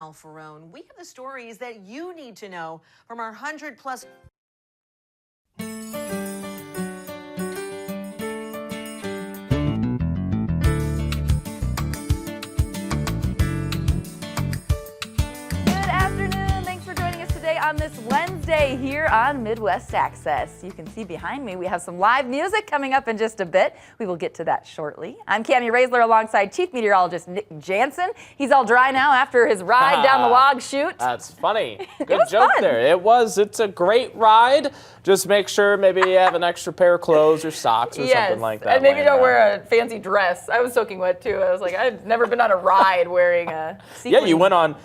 Alfarone. We have the stories that you need to know from our 100-plus. On this Wednesday here on Midwest Access. You can see behind me we have some live music coming up in just a bit. We will get to that shortly. I'm Cami Raisler alongside Chief Meteorologist Nick Jansen. He's all dry now after his ride down the log chute. That's funny. Good joke fun. There. It was. It's a great ride. Just make sure maybe you have an extra pair of clothes or socks or something like that. And maybe don't wear a fancy dress. I was soaking wet too. I was like, I've never been on a ride wearing a sequin you went on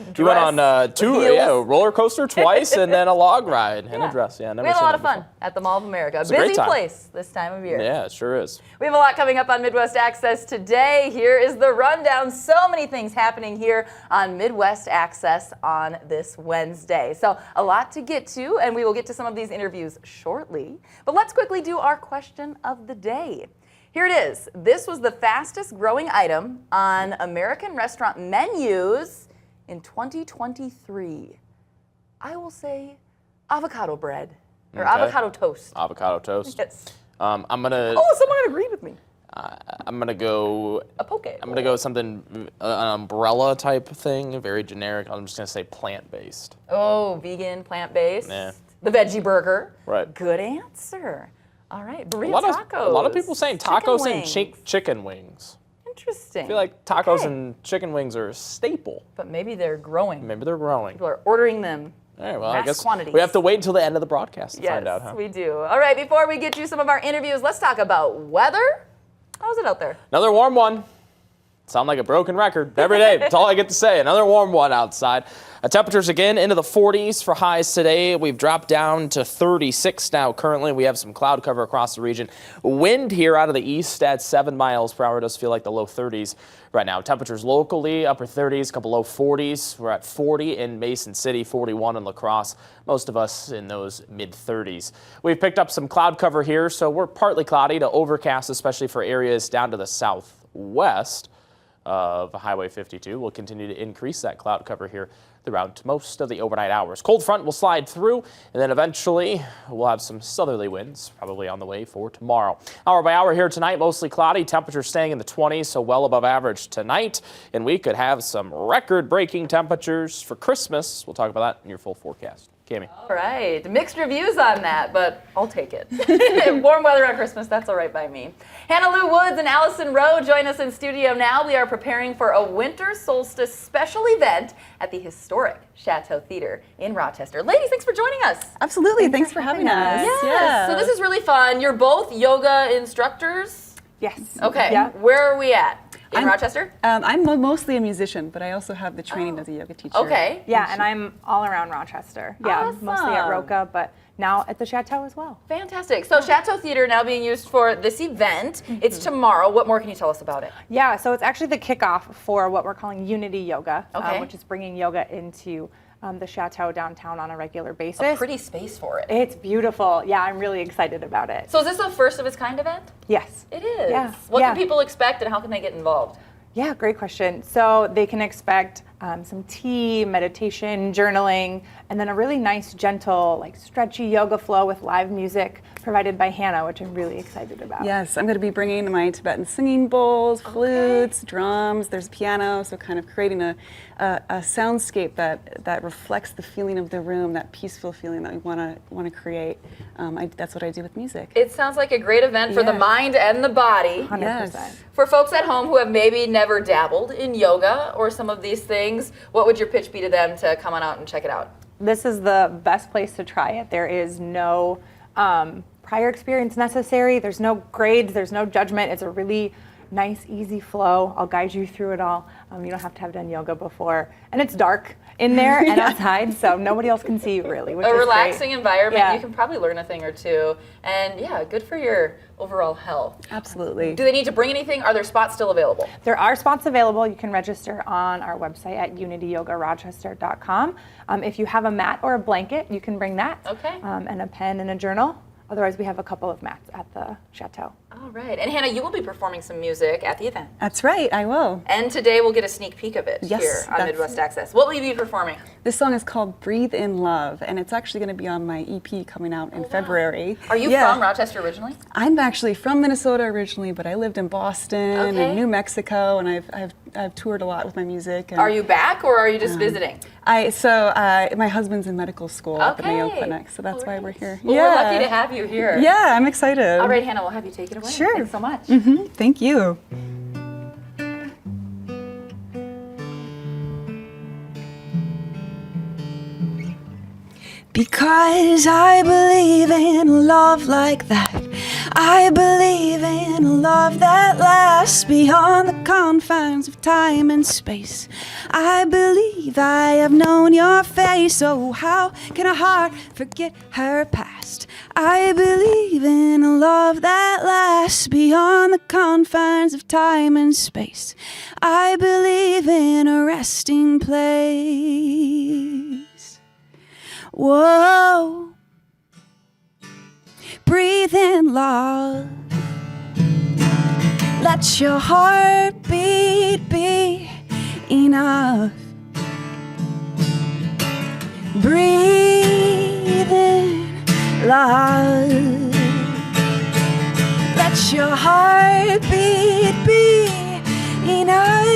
two roller coaster twice and then a log ride and a dress. Yeah, never we had a lot of before. fun at the Mall of America. It's Busy place this time of year. Yeah, it sure is. We have a lot coming up on Midwest Access today. Here is the rundown. So many things happening here on Midwest Access on this Wednesday. So a lot to get to, and we will get to some of these interviews shortly. But let's quickly do our question of the day. Here it is. This was the fastest growing item on American restaurant menus in 2023. I will say avocado bread or avocado toast. Avocado toast. Yes. I'm gonna. Oh, someone agreed with me. I'm gonna go. A poke. I'm gonna go with something, an umbrella type thing, very generic. I'm just gonna say plant-based. Oh, vegan, plant-based. Yeah. The veggie burger. Right. Good answer. All right, burrito tacos. A lot of people saying tacos and chicken wings. Interesting. I feel like tacos and chicken wings are a staple. But maybe they're growing. Maybe they're growing. People are ordering them. All right, well, mass I guess quantities. we have to wait until the end of the broadcast to find out, huh? Yes, we do. All right, before we get you some of our interviews, let's talk about weather. How's it out there? Another warm one. Sound like a broken record every day. That's all I get to say. Another warm one outside. Temperatures again into the 40s for highs today. We've dropped down to 36 now. Currently, we have some cloud cover across the region. Wind here out of the east at 7 miles per hour. Does feel like the low 30s right now. Temperatures locally, upper 30s, a couple low 40s. We're at 40 in Mason City, 41 in La Crosse. Most of us in those mid 30s. We've picked up some cloud cover here, so we're partly cloudy to overcast, especially for areas down to the southwest of Highway 52. We'll continue to increase that cloud cover here throughout most of the overnight hours. Cold front will slide through, and then eventually we'll have some southerly winds probably on the way for tomorrow. Hour by hour here tonight, mostly cloudy. Temperatures staying in the 20s, so well above average tonight. And we could have some record-breaking temperatures for Christmas. We'll talk about that in your full forecast. Cami. All right, mixed reviews on that, but I'll take it. Warm weather on Christmas, that's all right by me. Hannah Lou Woods and Allison Rowe join us in studio now. We are preparing for a winter solstice special event at the historic Chateau Theater in Rochester. Ladies, thanks for joining us. Absolutely, thanks for having us. Yes. Yeah. So this is really fun. You're both yoga instructors? Yes. Okay, Yeah. Where are we at? In Rochester? I'm mostly a musician, but I also have the training as a yoga teacher. Okay. Yeah, and I'm all around Rochester. Yeah, mostly at Roca, but now at the Chateau as well. Fantastic. So Chateau Theater now being used for this event. It's tomorrow. What more can you tell us about it? Yeah, so it's actually the kickoff for what we're calling Unity Yoga, which is bringing yoga into the Chateau downtown on a regular basis. A pretty space for it. It's beautiful. Yeah, I'm really excited about it. So is this a first of its kind event? Yes. It is. Yeah. What can people expect and how can they get involved? Yeah, great question. So they can expect some tea, meditation, journaling, and then a really nice, gentle, like stretchy yoga flow with live music provided by Hannah, which I'm really excited about. Yes, I'm going to be bringing my Tibetan singing bowls, flutes, drums. There's piano, so kind of creating a soundscape that reflects the feeling of the room, that peaceful feeling that we want to create. That's what I do with music. It sounds like a great event for the mind and the body. 100%. Yes. For folks at home who have maybe never dabbled in yoga or some of these things, what would your pitch be to them to come on out and check it out? This is the best place to try it. There is no prior experience necessary. There's no grades. There's no judgment. It's a really nice, easy flow. I'll guide you through it all. You don't have to have done yoga before. And it's dark in there and outside, so nobody else can see you really, which a is relaxing great. environment. Yeah. You can probably learn a thing or two. And yeah, good for your overall health. Absolutely. Do they need to bring anything? Are there spots still available? There are spots available. You can register on our website at unityyogarochester.com. If you have a mat or a blanket, you can bring that. Okay. And a pen and a journal. Otherwise, we have a couple of mats at the chateau. All right. And Hannah, you will be performing some music at the event. That's right, I will. And today we'll get a sneak peek of it Yes, here on that's Midwest it. Access. What will you be performing? This song is called Breathe in Love, and it's actually going to be on my EP coming out in February. Are you Yeah. from Rochester originally? I'm actually from Minnesota originally, but I lived in Boston Okay. and New Mexico, and I've toured a lot with my music. And Are you back or are you just visiting? my husband's in medical school up at Mayo Okay. Clinic, so that's why we're here. Well, we're lucky to have you here. Yeah, I'm excited. All right, Hannah, we'll have you take it away. Sure. Thanks so much. Thank you. Because I believe in a love like that. I believe in a love that lasts beyond the confines of time and space. I believe I have known your face. Oh, how can a heart forget her past? I believe in a love that lasts beyond the confines of time and space. I believe in a resting place. Whoa, breathe in love. Let your heartbeat be enough. Breathe in love. Let your heartbeat be enough.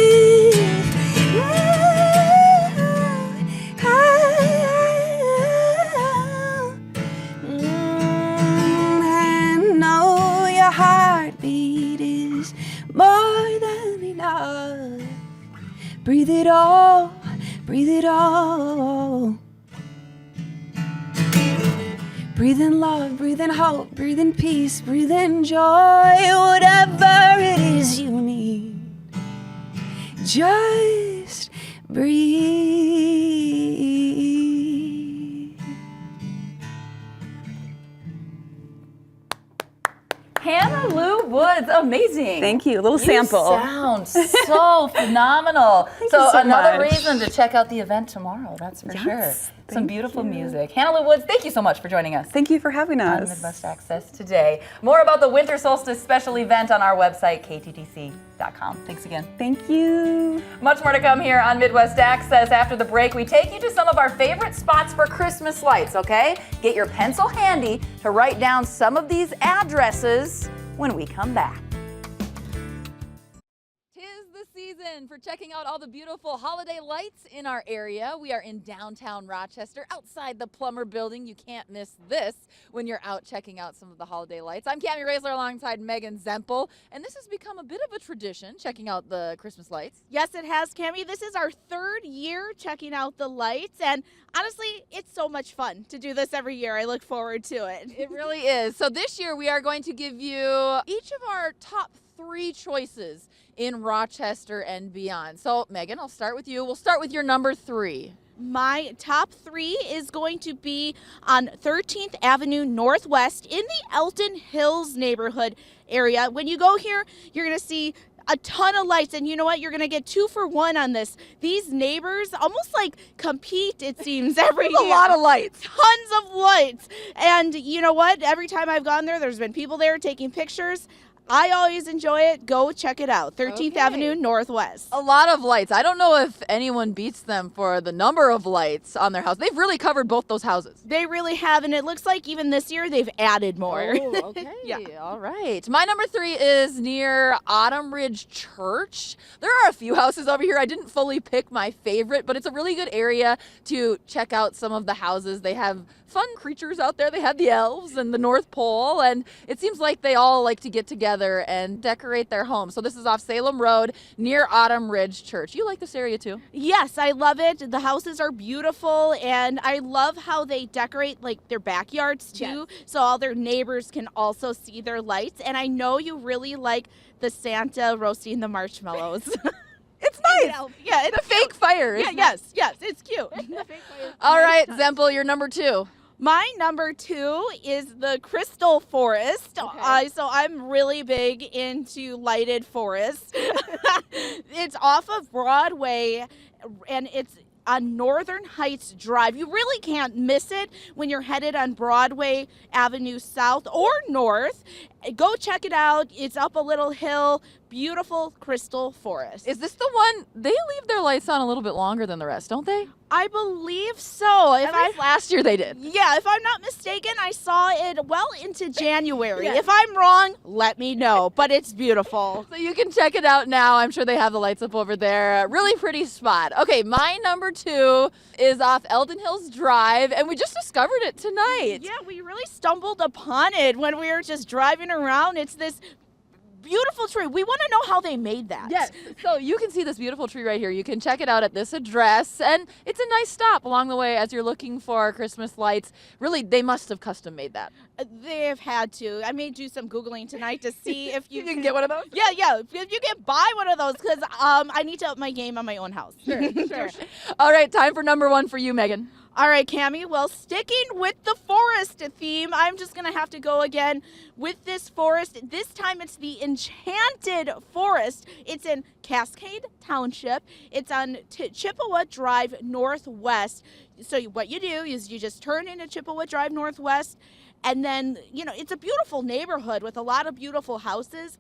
And know your heartbeat is more than enough. Breathe it all, breathe it all. Breathe in love, breathe in hope, breathe in peace, breathe in joy. Whatever it is you need, just breathe. Hannah Lou Woods, amazing. Thank you. A little You sample. sound so phenomenal. So you so another much. reason to check out the event tomorrow, that's for Yes, sure. Some thank beautiful you. music. Hannah Lou Woods, thank you so much for joining us Thank you for having on us. Midwest Access today. More about the Winter Solstice special event on our website, kttc.com. Thanks again. Thank you. Much more to come here on Midwest Access. After the break, we take you to some of our favorite spots for Christmas lights, okay? Get your pencil handy to write down some of these addresses when we come back. Tis the season for checking out all the beautiful holiday lights in our area. We are in downtown Rochester, outside the Plummer Building. You can't miss this when you're out checking out some of the holiday lights. I'm Cami Raisler alongside Megan Zempel, and this has become a bit of a tradition, checking out the Christmas lights. Yes, it has, Cami. This is our third year checking out the lights, and honestly, it's so much fun to do this every year. I look forward to it. It really is. So this year we are going to give you each of our top 3 choices in Rochester and beyond. So Megan, I'll start with you. We'll start with your number 3. My top 3 is going to be on 13th Avenue Northwest in the Elton Hills neighborhood area. When you go here, you're going to see a ton of lights, and you know what? You're going to get 2 for 1 on this. These neighbors almost like compete, it seems, every year. A lot of lights. Tons of lights. And you know what? Every time I've gone there, there's been people there taking pictures. I always enjoy it. Go check it out. 13th Okay. Avenue Northwest. A lot of lights. I don't know if anyone beats them for the number of lights on their house. They've really covered both those houses. They really have, and it looks like even this year they've added more. Oh, okay. Yeah. All right. My number 3 is near Autumn Ridge Church. There are a few houses over here. I didn't fully pick my favorite, but it's a really good area to check out some of the houses. They have fun creatures out there. They have the elves and the North Pole, and it seems like they all like to get together and decorate their homes. So this is off Salem Road near Autumn Ridge Church. You like this area too? Yes, I love it. The houses are beautiful, and I love how they decorate like their backyards too, so all their neighbors can also see their lights. And I know you really like the Santa roasting the marshmallows. It's nice. Yeah, it's The fake fire. Yeah, yes, it's cute. The fake fire is All nice right, touch. Zempel, you're number 2. My number 2 is the Crystal Forest. So I'm really big into lighted forests. It's off of Broadway, and it's on Northern Heights Drive. You really can't miss it when you're headed on Broadway Avenue South or North. Go check it out. It's up a little hill. Beautiful crystal forest. Is this the one? They leave their lights on a little bit longer than the rest, don't they? I believe so. At least last year they did. Yeah, if I'm not mistaken, I saw it well into January. Yes. If I'm wrong, let me know. But it's beautiful. So you can check it out now. I'm sure they have the lights up over there. Really pretty spot. Okay, my number 2 is off Eldon Hills Drive, and we just discovered it tonight. Yeah, we really stumbled upon it when we were just driving around. It's this beautiful tree. We want to know how they made that. Yes. So you can see this beautiful tree right here. You can check it out at this address, and it's a nice stop along the way as you're looking for Christmas lights. Really, they must have custom made that. They've had to. I may do some Googling tonight to see if you can get one of those? Yeah. If you can buy one of those, because I need to up my game on my own house. Sure. All right, time for number 1 for you, Megan. All right, Cammie. Well, sticking with the forest theme, I'm just going to have to go again with this forest. This time it's the Enchanted Forest. It's in Cascade Township. It's on Chippewa Drive Northwest. So what you do is you just turn into Chippewa Drive Northwest, and then, it's a beautiful neighborhood with a lot of beautiful houses.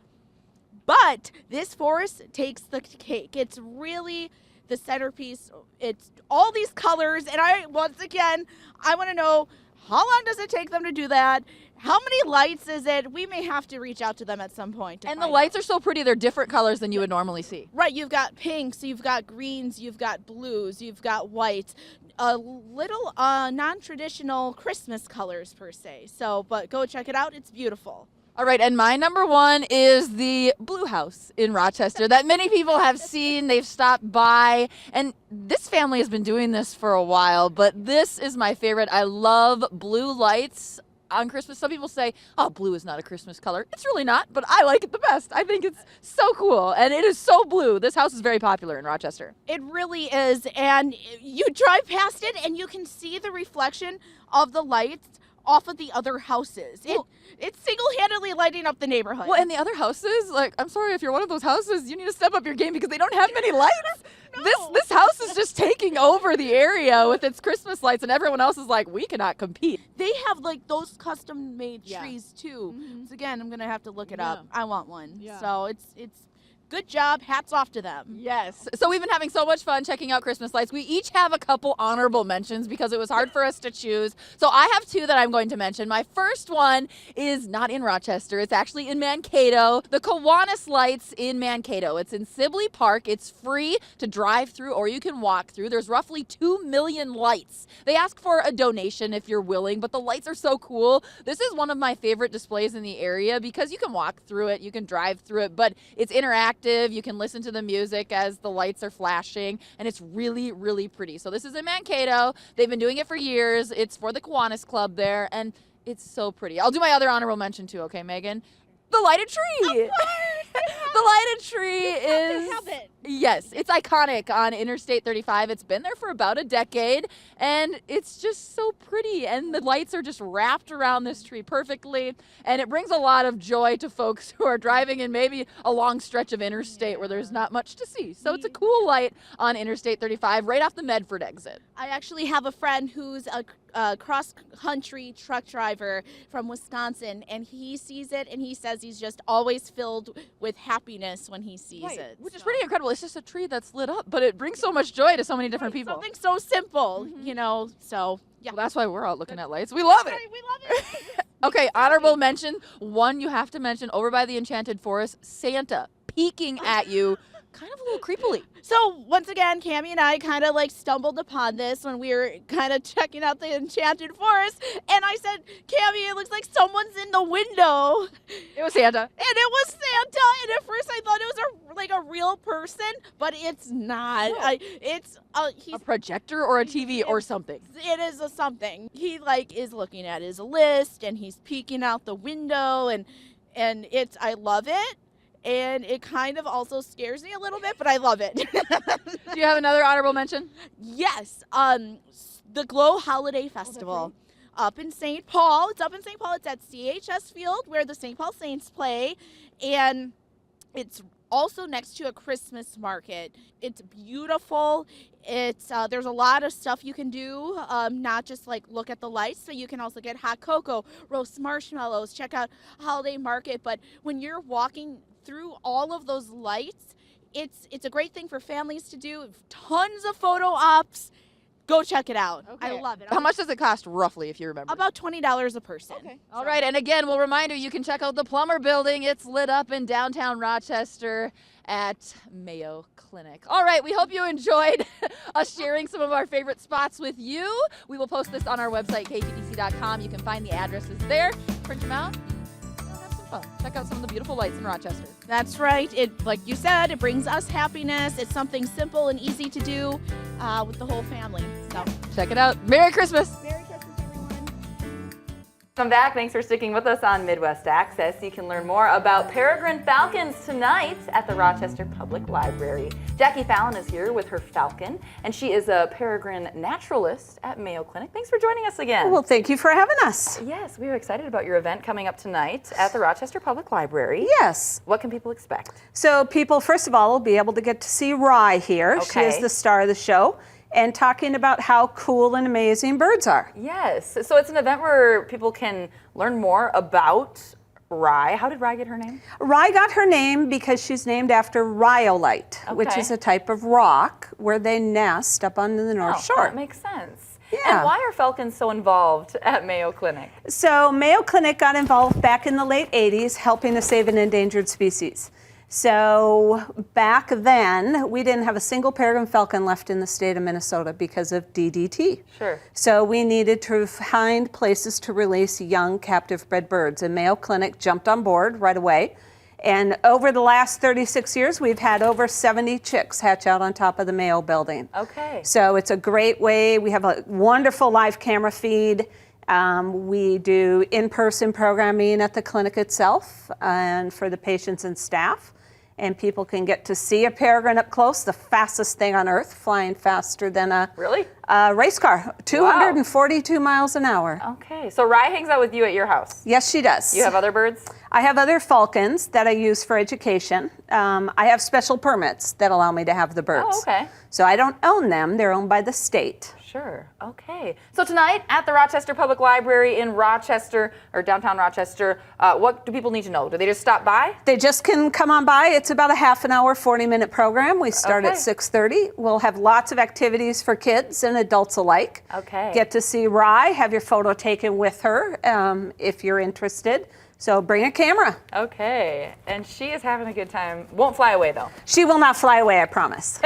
But this forest takes the cake. It's really the centerpiece. It's all these colors, and I want to know, how long does it take them to do that? How many lights is it? We may have to reach out to them at some point. And the lights are so pretty. They're different colors than you would normally see. Right, you've got pinks, you've got greens, you've got blues, you've got whites, a little non-traditional Christmas colors per se. So, but go check it out. It's beautiful. All right, and my number 1 is the Blue House in Rochester that many people have seen. They've stopped by, and this family has been doing this for a while, but this is my favorite. I love blue lights on Christmas. Some people say, oh, blue is not a Christmas color. It's really not, but I like it the best. I think it's so cool, and it is so blue. This house is very popular in Rochester. It really is, and you drive past it, and you can see the reflection of the lights off of the other houses. It's single-handedly lighting up the neighborhood. Well, and the other houses, like, I'm sorry, if you're one of those houses, you need to step up your game because they don't have many lights. No. This house is just taking over the area with its Christmas lights, and everyone else is like, we cannot compete. They have like those custom-made Yeah. trees too. Mhm. So again, I'm gonna have to look it Yeah. up. I want one. Yeah. So it's good job. Hats off to them. Yes. So we've been having so much fun checking out Christmas lights. We each have a couple honorable mentions because it was hard for us to choose. So I have 2 that I'm going to mention. My first one is not in Rochester. It's actually in Mankato. The Kiwanis Lights in Mankato. It's in Sibley Park. It's free to drive through or you can walk through. There's roughly 2 million lights. They ask for a donation if you're willing, but the lights are so cool. This is one of my favorite displays in the area because you can walk through it, you can drive through it, but it's interactive. You can listen to the music as the lights are flashing, and it's really, really pretty. So this is in Mankato. They've been doing it for years. It's for the Kiwanis Club there, and it's so pretty. I'll do my other honorable mention too, okay, Megan? The lighted tree. The lighted tree is, have it. yes, it's iconic on Interstate 35. It's been there for about a decade, and it's just so pretty. And the lights are just wrapped around this tree perfectly, and it brings a lot of joy to folks who are driving in maybe a long stretch of interstate where there's not much to see. So it's a cool light on Interstate 35 right off the Medford exit. I actually have a friend who's a cross-country truck driver from Wisconsin, and he sees it, and he says he's just always filled with happiness when he sees it. Which is So- pretty incredible. It's just a tree that's lit up, but it brings so much joy to so many different people. Something so simple, so yeah. Well, that's why we're out looking at lights. We love it. Right, we love it. Okay, honorable mention. One you have to mention over by the Enchanted Forest, Santa peeking at you, kind of a little creepily. So once again, Cammie and I kind of like stumbled upon this when we were kind of checking out the Enchanted Forest, and I said, Cammie, it looks like someone's in the window. It was Santa. And it was Santa, and at first I thought it was a real person, but it's not. No. He's A projector or a TV or something. it is a something. He is looking at his list, and he's peeking out the window, and I love it. And it kind of also scares me a little bit, but I love it. Do you have another honorable mention? Yes, the Glow Holiday Festival up in St. Paul. It's up in St. Paul. It's at CHS Field where the St. Paul Saints play, and it's also next to a Christmas market. It's beautiful. It's there's a lot of stuff you can do, not just like look at the lights, so you can also get hot cocoa, roast marshmallows, check out holiday market. But when you're walking through all of those lights, it's a great thing for families to do. Tons of photo ops. Go check it out. I love it. How much does it cost roughly, if you remember? About $20 a person. Okay. All right. And again, we'll remind you can check out the Plumber Building. It's lit up in downtown Rochester at Mayo Clinic. All right. We hope you enjoyed us sharing some of our favorite spots with you. We will post this on our website, KTTC.com. You can find the addresses there. Print them out. Have some fun. Check out some of the beautiful lights in Rochester. That's right. It, like you said, it brings us happiness. It's something simple and easy to do with the whole family. So Check it out. Merry Christmas. Merry Christmas, everyone. Welcome back. Thanks for sticking with us on Midwest Access. You can learn more about peregrine falcons tonight at the Rochester Public Library. Jackie Fallon is here with her falcon, and she is a peregrine naturalist at Mayo Clinic. Thanks for joining us again. Well, thank you for having us. Yes, we are excited about your event coming up tonight at the Rochester Public Library. Yes. What can people expect? So people, first of all, will be able to get to see Rye here. She Okay. is the star of the show, and talking about how cool and amazing birds are. Yes. So it's an event where people can learn more about Rye. How did Rye get her name? Rye got her name because she's named after rhyolite, which Okay. is a type of rock where they nest up on the North Shore. That makes sense. Yeah. And why are falcons so involved at Mayo Clinic? So Mayo Clinic got involved back in the late 80s helping to save an endangered species. So back then, we didn't have a single peregrine falcon left in the state of Minnesota because of DDT. Sure. So we needed to find places to release young captive bred birds, and Mayo Clinic jumped on board right away. And over the last 36 years, we've had over 70 chicks hatch out on top of the Mayo building. Okay. So it's a great way. We have a wonderful live camera feed. We do in-person programming at the clinic itself and for the patients and staff. And people can get to see a peregrine up close, the fastest thing on earth, flying faster than a Really? race car, 242 miles an hour. Okay. So Rye hangs out with you at your house. Yes, she does. You have other birds? I have other falcons that I use for education. I have special permits that allow me to have the birds. Oh, okay. So I don't own them, they're owned by the state. Sure. Okay. So tonight at the Rochester Public Library in Rochester, or downtown Rochester, what do people need to know? Do they just stop by? They just can come on by. It's about a half an hour, 40-minute program. We start at Okay. 6:30. We'll have lots of activities for kids and adults alike. Okay. Get to see Rye, have your photo taken with her if you're interested. So bring a camera. Okay. And she is having a good time. Won't fly away though. She will not fly away, I promise.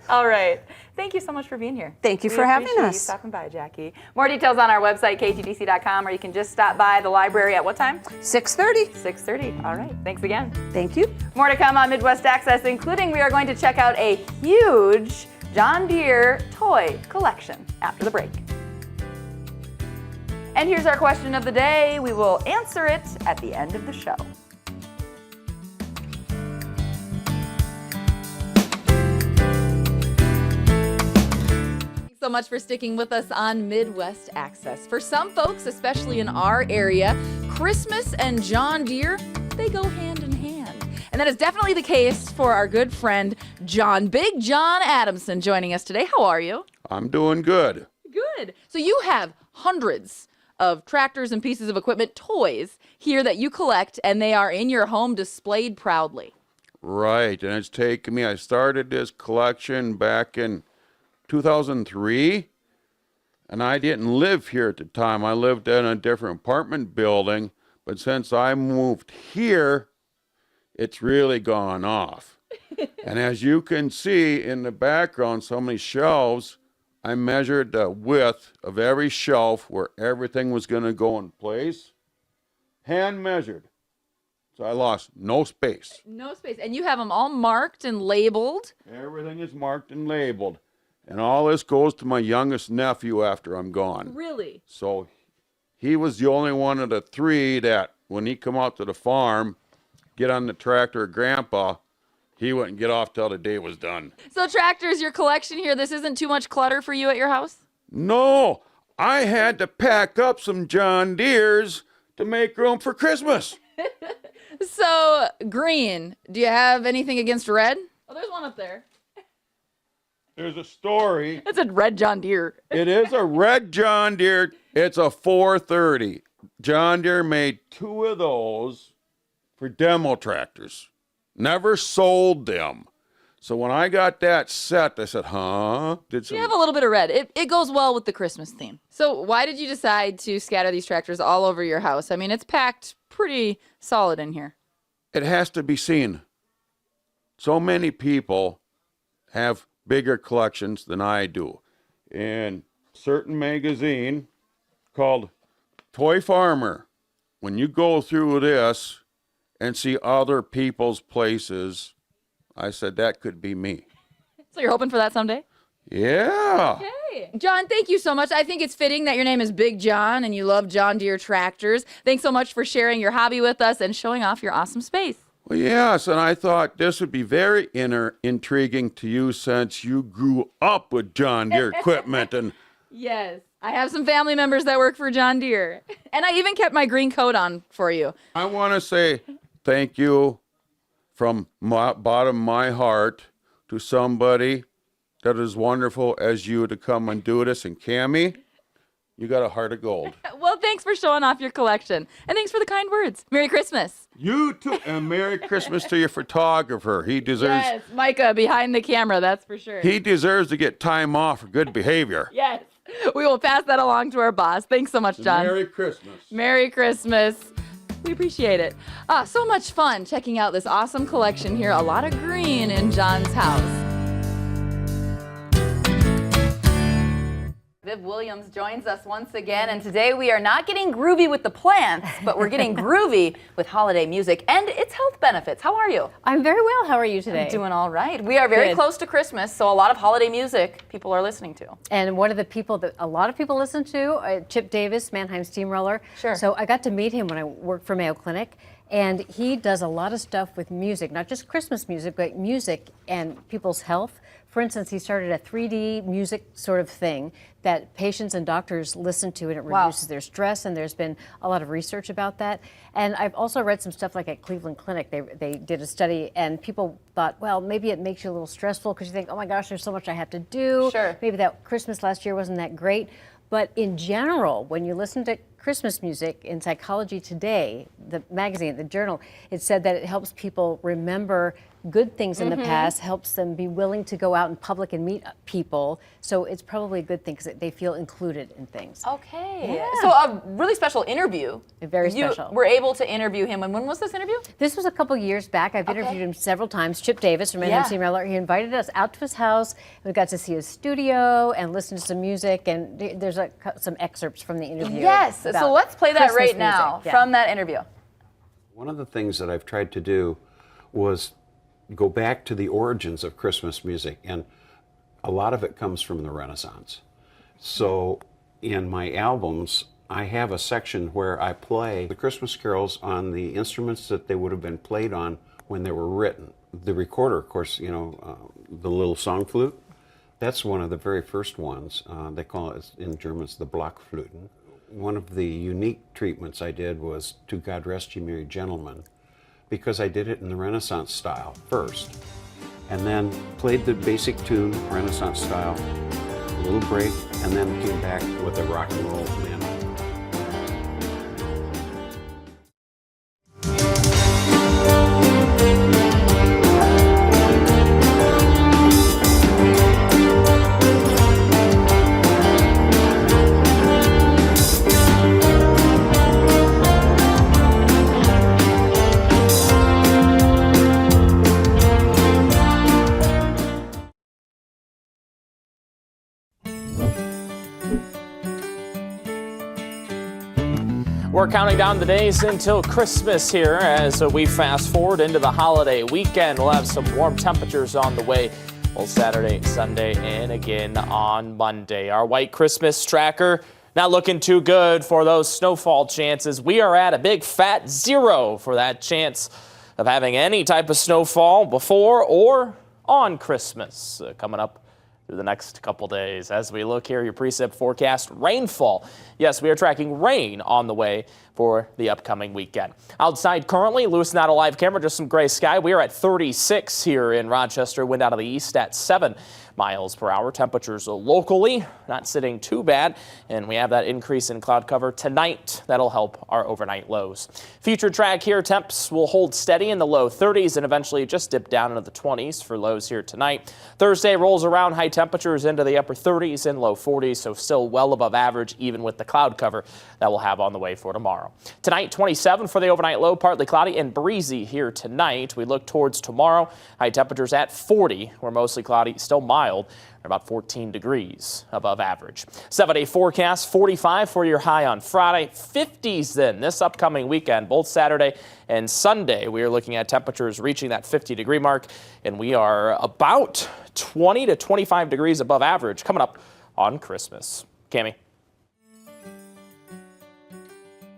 All right. Thank you so much for being here. Thank you We for having appreciate us. You stopping by, Jackie. More details on our website, KTTC.com, or you can just stop by the library at what time? 6:30. 6:30. All right. Thanks again. Thank you. More to come on Midwest Access, including we are going to check out a huge John Deere toy collection after the break. And here's our question of the day. We will answer it at the end of the show. Thanks so much for sticking with us on Midwest Access. For some folks, especially in our area, Christmas and John Deere, they go hand in hand. And that is definitely the case for our good friend, Big John Adamson, joining us today. How are you? I'm doing good. Good. So you have hundreds of tractors and pieces of equipment, toys here that you collect, and they are in your home displayed proudly. Right, and it's taken me, I started this collection back in 2003, and I didn't live here at the time. I lived in a different apartment building, but since I moved here, it's really gone off. And as you can see in the background, so many shelves, I measured the width of every shelf where everything was going to go in place, hand measured. So I lost no space. No space. And you have them all marked and labeled. Everything is marked and labeled. And all this goes to my youngest nephew after I'm gone. Really? So he was the only one of the three that when he come out to the farm, get on the tractor with Grandpa, he wouldn't get off till the day was done. So tractors, your collection here, this isn't too much clutter for you at your house? No, I had to pack up some John Deeres to make room for Christmas. So, green, do you have anything against red? Oh, there's one up there. there's a story. It's a red John Deere. It is a red John Deere. It's a 430. John Deere made 2 of those for demo tractors. Never sold them. So when I got that set, I said, huh? You have a little bit of red. It goes well with the Christmas theme. So why did you decide to scatter these tractors all over your house? I mean, it's packed pretty solid in here. It has to be seen. So many people have bigger collections than I do. In a certain magazine called Toy Farmer, when you go through this and see other people's places, I said, that could be me. So you're hoping for that someday? Yeah. Okay. John, thank you so much. I think it's fitting that your name is Big John and you love John Deere tractors. Thanks so much for sharing your hobby with us and showing off your awesome space. Well, yes, and I thought this would be very intriguing to you since you grew up with John Deere equipment. And Yes, I have some family members that work for John Deere. And I even kept my green coat on for you. I want to say thank you from my bottom of my heart to somebody that is wonderful as you to come and do this. And Cammie, you got a heart of gold. Well, thanks for showing off your collection. And thanks for the kind words. Merry Christmas. You too, and Merry Christmas to your photographer. He deserves. Yes, Micah behind the camera, that's for sure. He deserves to get time off for good behavior. Yes, we will pass that along to our boss. Thanks so much, John. Merry Christmas. Merry Christmas. We appreciate it. So much fun checking out this awesome collection here. A lot of green in John's house. Viv Williams joins us once again, and today we are not getting groovy with the plants, but we're getting groovy with holiday music and its health benefits. How are you? I'm very well. How are you today? I'm doing all right. We are very Good. close to Christmas, so a lot of holiday music people are listening to. And one of the people that a lot of people listen to, Chip Davis, Mannheim Steamroller. Sure. So I got to meet him when I worked for Mayo Clinic, and he does a lot of stuff with music, not just Christmas music, but music and people's health. For instance, he started a 3D music sort of thing that patients and doctors listen to, and it reduces their stress, and there's been a lot of research about that. And I've also read some stuff like at Cleveland Clinic, they did a study, and people thought, well, maybe it makes you a little stressful because you think, oh my gosh, there's so much I have to do. Sure. Maybe that Christmas last year wasn't that great. But in general, when you listen to Christmas music in Psychology Today, the magazine, the journal, it said that it helps people remember good things in the past, helps them be willing to go out in public and meet people. So it's probably a good thing because they feel included in things. Okay. Yeah. So a really special interview. Very special. You were able to interview him. And when was this interview? This was a couple years back. I've interviewed him several times. Chip Davis from Mannheim Steamroller. He invited us out to his house. We got to see his studio and listen to some music. And there's some excerpts from the interview. Yes. So let's play that right now from that interview. One of the things that I've tried to do was go back to the origins of Christmas music, and a lot of it comes from the Renaissance. So in my albums, I have a section where I play the Christmas carols on the instruments that they would have been played on when they were written. The recorder, of course, you know, the little song flute, that's one of the very first ones. They call it, in German, it's the Blockflöten. One of the unique treatments I did was To God Rest Ye Merry Gentlemen, because I did it in the Renaissance style first, and then played the basic tune, Renaissance style, a little break, and then came back with a rock and roll mandolin. We're counting down the days until Christmas here as we fast forward into the holiday weekend. We'll have some warm temperatures on the way both Saturday, Sunday, and again on Monday. Our white Christmas tracker not looking too good for those snowfall chances. We are at a big fat 0 for that chance of having any type of snowfall before or on Christmas coming up through the next couple days. As we look here, your precip forecast, rainfall. Yes, we are tracking rain on the way, for the upcoming weekend. Outside currently, Lewis Not a live camera, just some gray sky. We are at 36 here in Rochester, wind out of the east at 7 miles per hour. Temperatures locally not sitting too bad, and we have that increase in cloud cover tonight. That'll help our overnight lows. Future track here, temps will hold steady in the low 30s and eventually just dip down into the 20s for lows here tonight. Thursday rolls around, high temperatures into the upper 30s and low 40s, so still well above average even with the cloud cover that we'll have on the way for tomorrow. Tonight, 27 for the overnight low, partly cloudy and breezy here tonight. We look towards tomorrow, high temperatures at 40. We're mostly cloudy, still mild, about 14 degrees above average. 7-day forecast, 45 for your high on Friday, 50s then this upcoming weekend, both Saturday and Sunday. We are looking at temperatures reaching that 50-degree mark, and we are about 20 to 25 degrees above average coming up on Christmas. Cammie.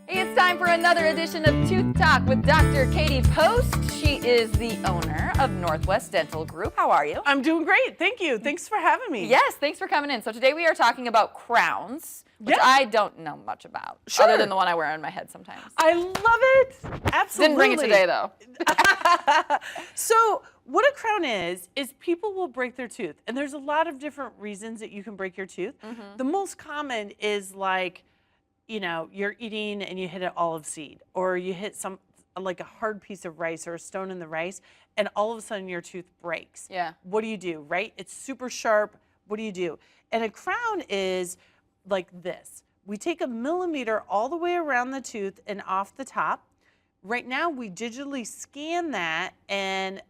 Hey, it's time for another edition of Tooth Talk with Dr. Katie Post. She is the owner of Northwest Dental Group. How are you? I'm doing great. Thank you. Thanks for having me. Yes, thanks for coming in. So today we are talking about crowns, which Yeah. I don't know much about, Sure. other than the one I wear on my head sometimes. I love it. Absolutely. Didn't bring it today, though. So what a crown is people will break their tooth. And there's a lot of different reasons that you can break your tooth. The most common is like, you know, you're eating and you hit an olive seed, or you hit like a hard piece of rice or a stone in the rice, and all of a sudden your tooth breaks. Yeah. What do you do, right? It's super sharp. What do you do? And a crown is like this. We take a millimeter all the way around the tooth and off the top. Right now, we digitally scan that and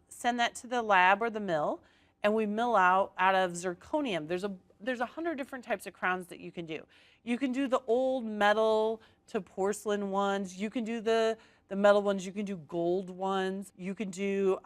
send that to the lab or the mill, and we mill out of zirconium. There's 100 different types of crowns that you can do. You can do the old metal to porcelain ones. You can do the metal ones. You can do gold ones. You can do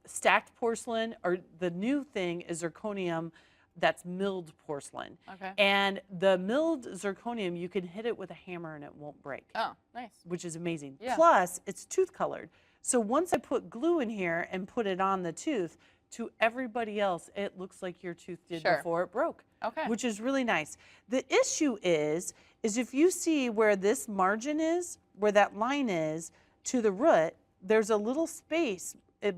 stacked porcelain, or the new thing is zirconium that's milled porcelain. Okay. And the milled zirconium, you can hit it with a hammer and it won't break. Oh, nice. Which is amazing. Yeah. Plus, it's tooth colored. So once I put glue in here and put it on the tooth, to everybody else, it looks like your tooth did Sure. before it broke. Okay. Which is really nice. The issue is if you see where this margin is, where that line is, to the root, there's a little space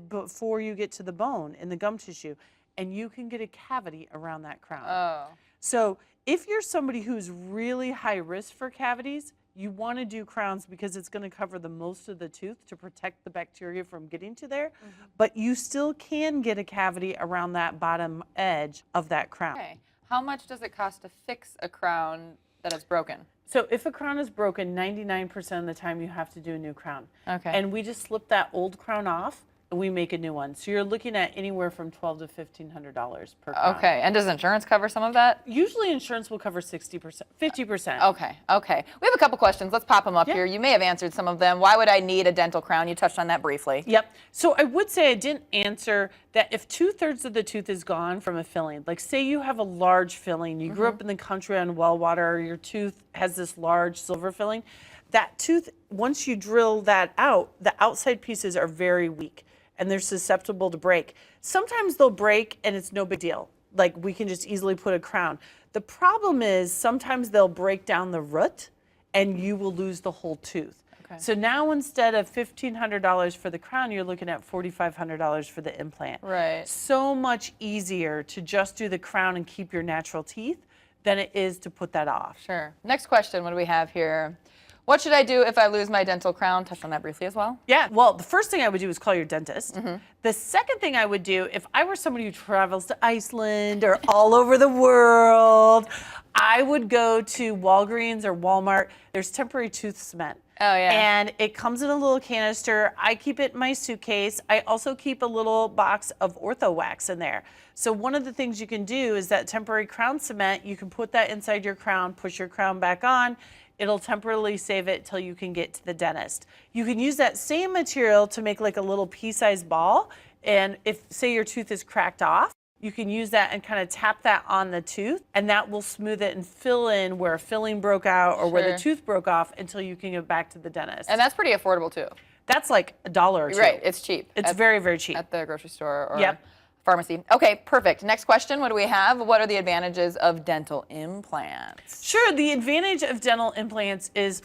before you get to the bone in the gum tissue, and you can get a cavity around that crown. Oh. So if you're somebody who's really high risk for cavities, you want to do crowns because it's going to cover the most of the tooth to protect the bacteria from getting to there. But you still can get a cavity around that bottom edge of that crown. Okay. How much does it cost to fix a crown that is broken? So if a crown is broken, 99% of the time you have to do a new crown. Okay. And we just slip that old crown off and we make a new one. So you're looking at anywhere from $1,200 to $1,500 per crown. Okay. And does insurance cover some of that? Usually insurance will cover 60%, 50%. Okay. Okay. We have a couple questions. Let's pop them up Yeah. here. You may have answered some of them. Why would I need a dental crown? You touched on that briefly. Yep. So I would say I didn't answer that if 2/3 of the tooth is gone from a filling, like say you have a large filling, you grew up in the country on well water, your tooth has this large silver filling, that tooth, once you drill that out, the outside pieces are very weak and they're susceptible to break. Sometimes they'll break and it's no big deal. Like we can just easily put a crown. The problem is sometimes they'll break down the root and you will lose the whole tooth. Okay. So now instead of $1,500 for the crown, you're looking at $4,500 for the implant. Right. So much easier to just do the crown and keep your natural teeth than it is to put that off. Sure. Next question. What do we have here? What should I do if I lose my dental crown? Touch on that briefly as well. Yeah, well, the first thing I would do is call your dentist. The second thing I would do, if I were somebody who travels to Iceland or all over the world, I would go to Walgreens or Walmart. There's temporary tooth cement. Oh, yeah. And it comes in a little canister. I keep it in my suitcase. I also keep a little box of ortho wax in there. So one of the things you can do is that temporary crown cement, you can put that inside your crown, push your crown back on. It'll temporarily save it till you can get to the dentist. You can use that same material to make like a little pea-sized ball. And if, say, your tooth is cracked off, you can use that and kind of tap that on the tooth, and that will smooth it and fill in where a filling broke out or where the tooth broke off until you can get back to the dentist. And that's pretty affordable too. That's like $1 or $2. Right. It's cheap. It's very, very cheap. At the grocery store or Yep. pharmacy. Okay, perfect. Next question. What do we have? What are the advantages of dental implants? Sure. The advantage of dental implants is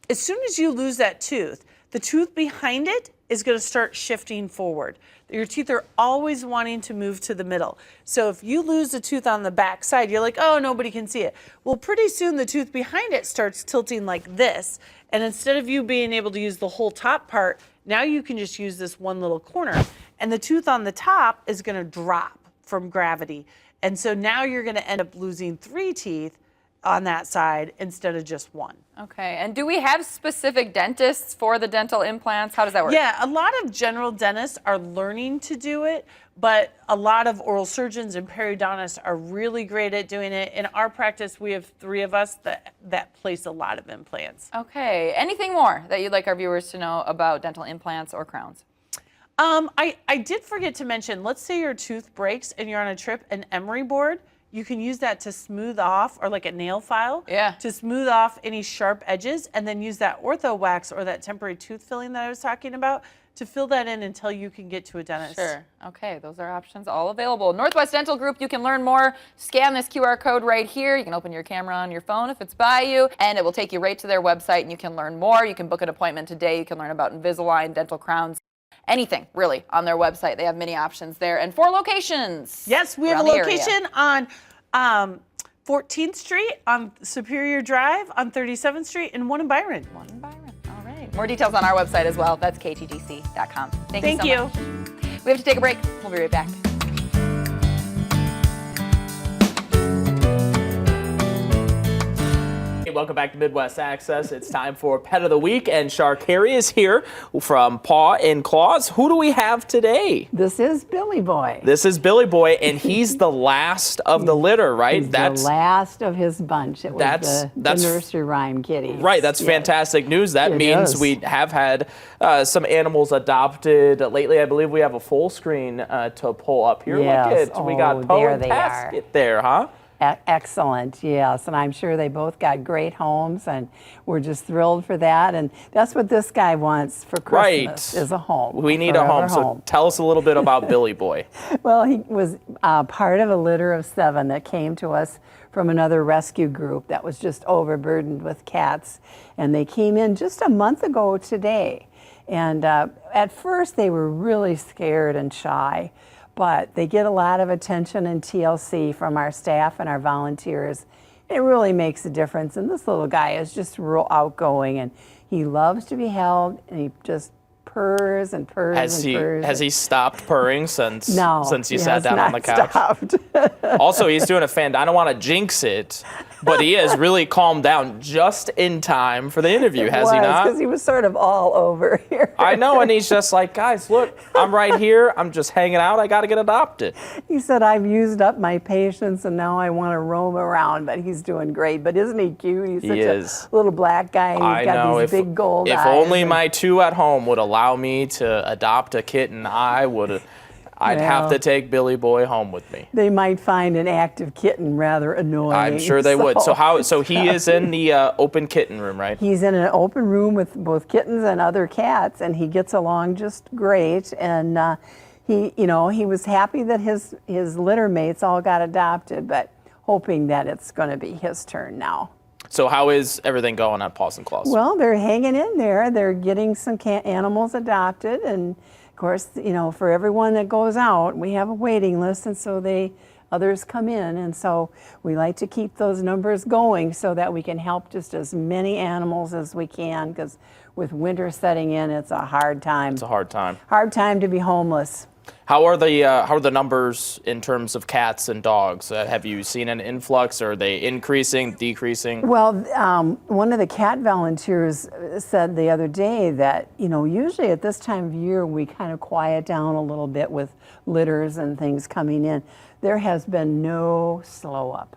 as soon as you lose that tooth, the tooth behind it is going to start shifting forward. Your teeth are always wanting to move to the middle. So if you lose a tooth on the back side, you're like, oh, nobody can see it. Well, pretty soon the tooth behind it starts tilting like this. And instead of you being able to use the whole top part, now you can just use this one little corner. And the tooth on the top is going to drop from gravity. And so now you're going to end up losing 3 teeth on that side instead of just 1. Okay, and do we have specific dentists for the dental implants? How does that work? Yeah, a lot of general dentists are learning to do it, but a lot of oral surgeons and periodontists are really great at doing it. In our practice, we have 3 of us that place a lot of implants. Okay, anything more that you'd like our viewers to know about dental implants or crowns? I did forget to mention, let's say your tooth breaks and you're on a trip, an emery board, you can use that to smooth off, or like a nail file, to smooth off any sharp edges, and then use that ortho wax or that temporary tooth filling that I was talking about to fill that in until you can get to a dentist. Sure. Okay, those are options all available. Northwest Dental Group, you can learn more. Scan this QR code right here. You can open your camera on your phone if it's by you, and it will take you right to their website, and you can learn more. You can book an appointment today. You can learn about Invisalign, dental crowns, anything really on their website. They have many options there, and 4 locations. Yes, we have a location on 14th Street, on Superior Drive, on 37th Street, and one in Byron. One in Byron. All right. More details on our website as well. That's kttc.com. Thank you so much. We have to take a break. We'll be right back. Welcome back to Midwest Access. It's time for Pet of the Week, and Char Carey is here from Paw and Claws. Who do we have today? This is Billy Boy. This is Billy Boy, and he's the last of the litter, right? He's the last of his bunch. It was the nursery rhyme kitty. Right, that's fantastic news. That means we have had some animals adopted lately. I believe we have a full screen to pull up here. Yes. Look at we got Poe and Tasket there, huh? Excellent, yes, and I'm sure they both got great homes, and we're just thrilled for that. And that's what this guy wants for Christmas, is a home. We need a home. So tell us a little bit about Billy Boy. Well, he was part of a litter of 7 that came to us from another rescue group that was just overburdened with cats, and they came in just a month ago today. And at first they were really scared and shy, but they get a lot of attention and TLC from our staff and our volunteers. It really makes a difference. And this little guy is just real outgoing, and he loves to be held, and he just purrs and purrs and purrs. Has he stopped purring since you sat down on the couch? Stopped. Also, he's doing I don't want to jinx it, but he has really calmed down just in time for the interview, has he not? Because he was sort of all over here. I know, and he's just like, guys, look, I'm right here. I'm just hanging out. I got to get adopted. He said, I've used up my patience, and now I want to roam around, but he's doing great. But isn't he cute? He's such a little black guy, and he's got these big gold eyes. If only my 2 at home would allow me to adopt a kitten, I'd have to take Billy Boy home with me. They might find an active kitten rather annoying. I'm sure they would. So he is in the open kitten room, right? He's in an open room with both kittens and other cats, and he gets along just great. And he was happy that his litter mates all got adopted, but hoping that it's going to be his turn now. So how is everything going at Paws and Claws? Well, they're hanging in there. They're getting some animals adopted, and of course, for everyone that goes out, we have a waiting list, and so others come in, and so we like to keep those numbers going so that we can help just as many animals as we can, because with winter setting in, it's a hard time. It's a hard time. Hard time to be homeless. How are the numbers in terms of cats and dogs? Have you seen an influx? Or are they increasing, decreasing? Well, one of the cat volunteers said the other day that usually at this time of year we kind of quiet down a little bit with litters and things coming in. There has been no slow up,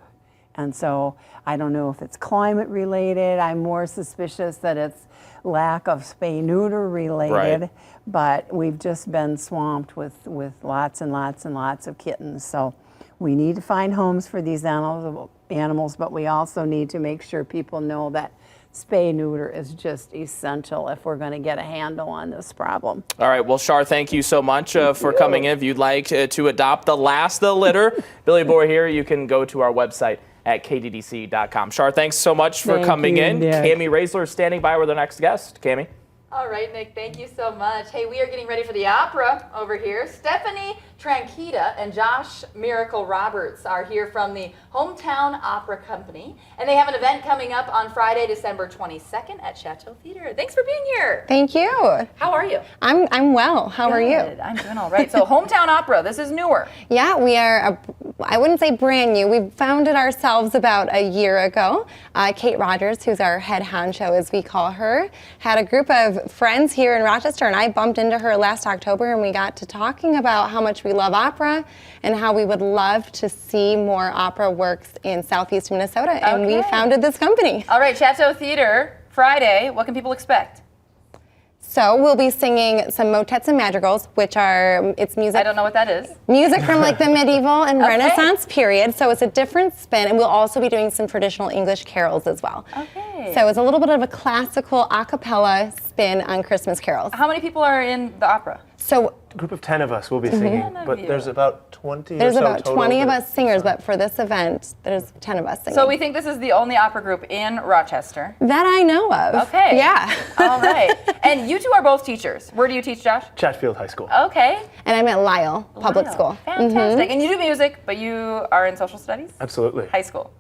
and so I don't know if it's climate related. I'm more suspicious that it's lack of spay-neuter related. Right. But we've just been swamped with lots and lots and lots of kittens. So we need to find homes for these animals, but we also need to make sure people know that spay-neuter is just essential if we're going to get a handle on this problem. All right. Well, Char, thank you so much for coming in. If you'd like to adopt the last of the litter, Billy Boy here, you can go to our website, at KTTC.com. Shar, thanks so much for Thank coming you, in. Nick. Cami Raisler standing by with our next guest. Cami. All right, Nick, thank you so much. Hey, we are getting ready for the opera over here. Stephanie Tranquita and Josh Miracle Roberts are here from the Hometown Opera Company, and they have an event coming up on Friday, December 22nd at Chateau Theater. Thanks for being here. Thank you. How are you? I'm well. How are you? Good. I'm doing all right. So Hometown Opera, this is newer. Yeah, we are, I wouldn't say brand new. We founded ourselves about a year ago. Kate Rogers, who's our head honcho, as we call her, had a group of friends here in Rochester, and I bumped into her last October, and we got to talking about how much we love opera and how we would love to see more opera works in Southeast Minnesota, and we founded this company. All right, Chateau Theater, Friday. What can people expect? So we'll be singing some motets and madrigals, which are, it's music. I don't know what that is. Music from like the medieval and Renaissance period, so it's a different spin, and we'll also be doing some traditional English carols as well. Okay. So it's a little bit of a classical a cappella spin on Christmas carols. How many people are in the opera? So A group of 10 of us will be singing, but there's about 20 there's or so about total 20 of that- us singers, but for this event, there's 10 of us singing. So we think this is the only opera group in Rochester. That I know of. Okay. Yeah. All right. And you two are both teachers. Where do you teach, Josh? Chatfield High School. Okay. And I'm at Lyle Public School. Fantastic. And you do music, but you are in social studies? Absolutely. High school.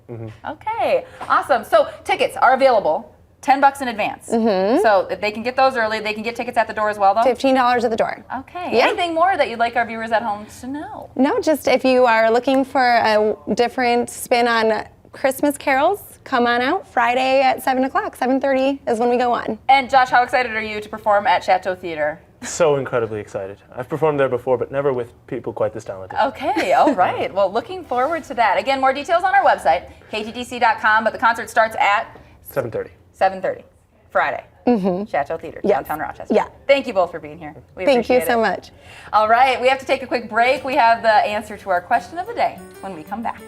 Okay. Awesome. So tickets are available. $10 in advance. So if they can get those early, they can get tickets at the door as well, though? $15 at the door. Okay. Yeah. Anything more that you'd like our viewers at home to know? No, just if you are looking for a different spin on Christmas carols, come on out Friday at 7 o'clock. 7:30 is when we go on. And Josh, how excited are you to perform at Chateau Theater? So incredibly excited. I've performed there before, but never with people quite this talented. Okay, all right. Well, looking forward to that. Again, more details on our website, kttc.com, but the concert starts at 7:30. 7:30, Friday, Chateau Theater, downtown Rochester. Yeah. Thank you both for being here. We Thank you appreciate so it. much. All right, we have to take a quick break. We have the answer to our question of the day when we come back.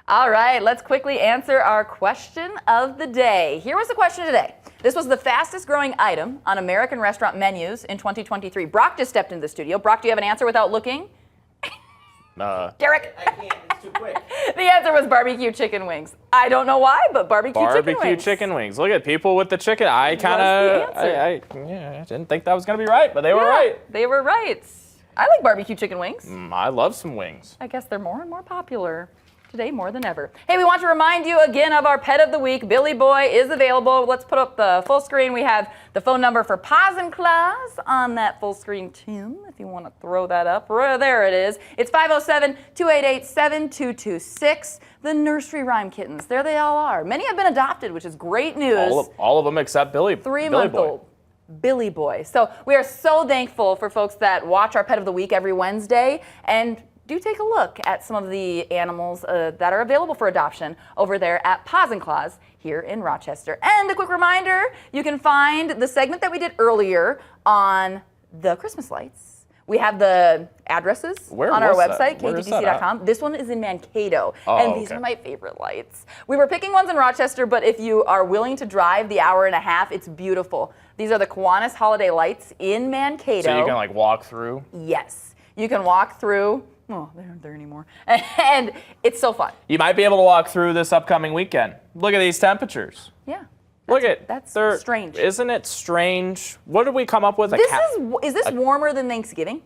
All right, let's quickly answer our question of the day. Here was the question today. This was the fastest growing item on American restaurant menus in 2023. Brock just stepped into the studio. Brock, do you have an answer without looking? Derek? I can't, it's too quick. The answer was barbecue chicken wings. I don't know why, but barbecue chicken wings. Look at people with the chicken. I kind of, I didn't think that was going to be right, but they were right. They were right. I like barbecue chicken wings. I love some wings. I guess they're more and more popular today more than ever. Hey, we want to remind you again of our pet of the week. Billy Boy is available. Let's put up the full screen. We have the phone number for Paws and Claws on that full screen, Tim, if you want to throw that up. There it is. It's 507-288-7226. The nursery rhyme kittens. There they all are. Many have been adopted, which is great news. All of them except Billy. 3-month-old. Billy Boy. So we are so thankful for folks that watch our pet of the week every Wednesday and do take a look at some of the animals that are available for adoption over there at Paws and Claws here in Rochester. And a quick reminder, you can find the segment that we did earlier on the Christmas lights. We have the addresses on our website, kttc.com. This one is in Mankato, and these are my favorite lights. We were picking ones in Rochester, but if you are willing to drive the hour and a half, it's beautiful. These are the Kiwanis Holiday Lights in Mankato. So you can like walk through? Yes. You can walk through. Oh, they aren't there anymore. And it's so fun. You might be able to walk through this upcoming weekend. Look at these temperatures. Yeah. Look at that's strange. Isn't it strange? What did we come up with? Is this warmer than Thanksgiving?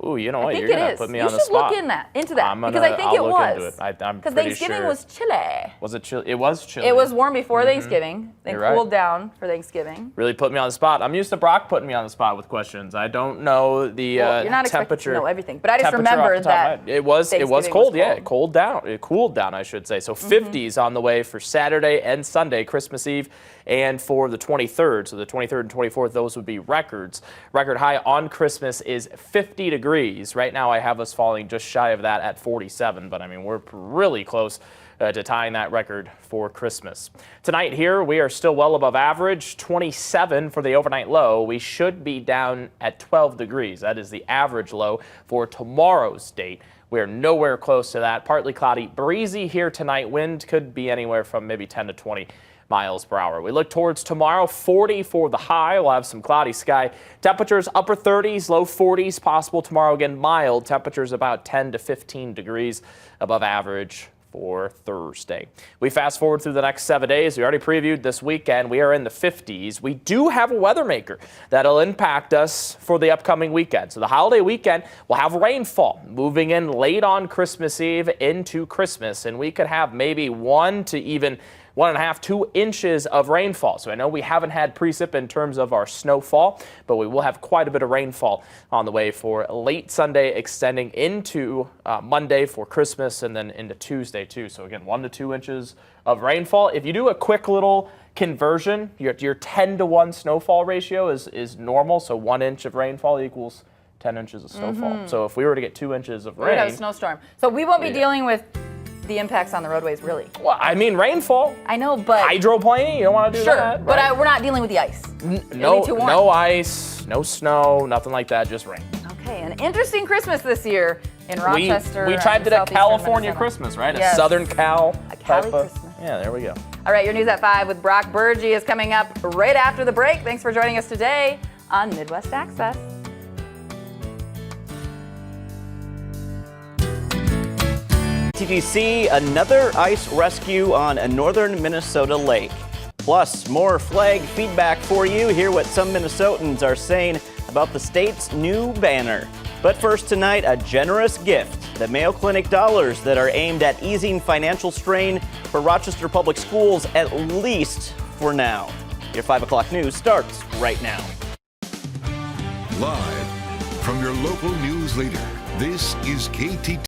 Ooh, you know what? I think You're gonna it is. put me you on the should spot. look into that because I think it was. Because Thanksgiving was chilly. Was it chilly? It was chilly. It was warm before Thanksgiving. Then You're cooled right. down for Thanksgiving. Really put me on the spot. I'm used to Brock putting me on the spot with questions. I don't know the You're not expected temperature. to know everything, but I just temperature off remembered the top of my that head. It was Thanksgiving cold. was Yeah, cold. it cooled down. It cooled down, I should say. So 50s on the way for Saturday and Sunday, Christmas Eve, and for the 23rd. So the 23rd and 24th, those would be records. Record high on Christmas is 50 degrees. Right now, I have us falling just shy of that at 47, but I mean, we're really close to tying that record for Christmas. Tonight here, we are still well above average, 27 for the overnight low. We should be down at 12 degrees. That is the average low for tomorrow's date. We are nowhere close to that. Partly cloudy, breezy here tonight. Wind could be anywhere from maybe 10 to 20 miles per hour. We look towards tomorrow, 40 for the high. We'll have some cloudy sky. Temperatures upper 30s, low 40s possible tomorrow. Again, mild. Temperatures about 10 to 15 degrees above average for Thursday. We fast forward through the next 7 days. We already previewed this weekend. We are in the 50s. We do have a weather maker that'll impact us for the upcoming weekend. So the holiday weekend will have rainfall moving in late on Christmas Eve into Christmas, and we could have maybe 1 to even 1.5, 2 inches of rainfall. So I know we haven't had precip in terms of our snowfall, but we will have quite a bit of rainfall on the way for late Sunday, extending into Monday for Christmas, and then into Tuesday too. So again, 1 to 2 inches of rainfall. If you do a quick little conversion, your 10 to 1 snowfall ratio is normal. So 1 inch of rainfall equals 10 inches of snowfall. So if we were to get 2 inches of rain, we'd have a snowstorm. So we won't be dealing with the impacts on the roadways, really. Well, I mean, rainfall. I know, but hydroplaning, you don't want to do that. Sure, but we're not dealing with the ice. No ice, no snow, nothing like that, just rain. Okay, an interesting Christmas this year in Rochester. We tried to do a California Minnesota. Christmas, right? Yes. A Southern Cal. A Cali Christmas. Yeah, there we go. All right, your News at 5 with Brock Burgie is coming up right after the break. Thanks for joining us today on Midwest Access. KTTC, another ice rescue on a northern Minnesota lake. Plus, more flag feedback for you. Hear what some Minnesotans are saying about the state's new banner. But first tonight, a generous gift. The Mayo Clinic dollars that are aimed at easing financial strain for Rochester Public Schools, at least for now. Your 5 o'clock news starts right now. Live from your local news leader, this is KTTC.